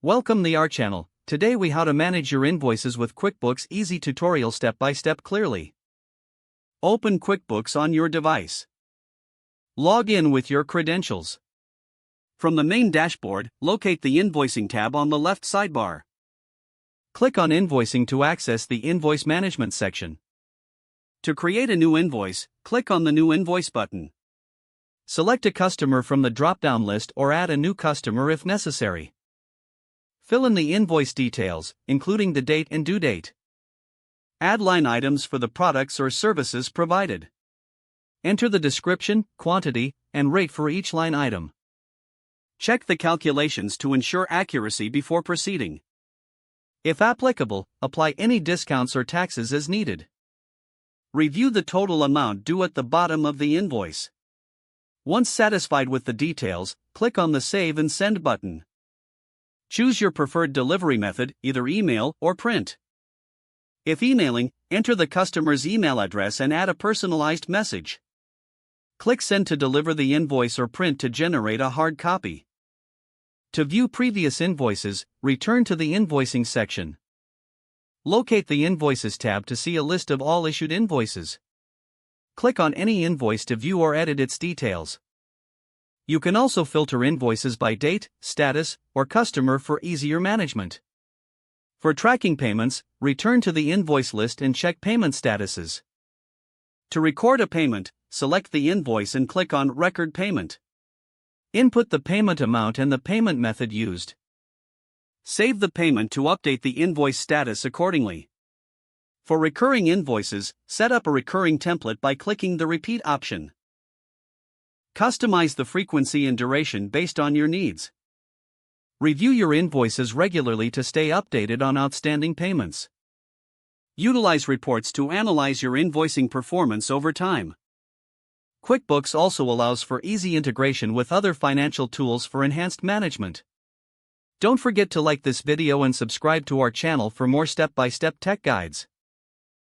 Welcome to our channel. Today we how to manage your invoices with QuickBooks easy tutorial step by step clearly. Open QuickBooks on your device. Log in with your credentials. From the main dashboard, locate the Invoicing tab on the left sidebar. Click on Invoicing to access the Invoice Management section. To create a new invoice, click on the New Invoice button. Select a customer from the drop-down list or add a new customer if necessary. Fill in the invoice details, including the date and due date. Add line items for the products or services provided. Enter the description, quantity, and rate for each line item. Check the calculations to ensure accuracy before proceeding. If applicable, apply any discounts or taxes as needed. Review the total amount due at the bottom of the invoice. Once satisfied with the details, click on the Save and Send button. Choose your preferred delivery method, either email or print. If emailing, enter the customer's email address and add a personalized message. Click Send to deliver the invoice or print to generate a hard copy. To view previous invoices, return to the Invoicing section. Locate the Invoices tab to see a list of all issued invoices. Click on any invoice to view or edit its details. You can also filter invoices by date, status, or customer for easier management. For tracking payments, return to the invoice list and check payment statuses. To record a payment, select the invoice and click on Record Payment. Input the payment amount and the payment method used. Save the payment to update the invoice status accordingly. For recurring invoices, set up a recurring template by clicking the Repeat option. Customize the frequency and duration based on your needs. Review your invoices regularly to stay updated on outstanding payments. Utilize reports to analyze your invoicing performance over time. QuickBooks also allows for easy integration with other financial tools for enhanced management. Don't forget to like this video and subscribe to our channel for more step-by-step tech guides.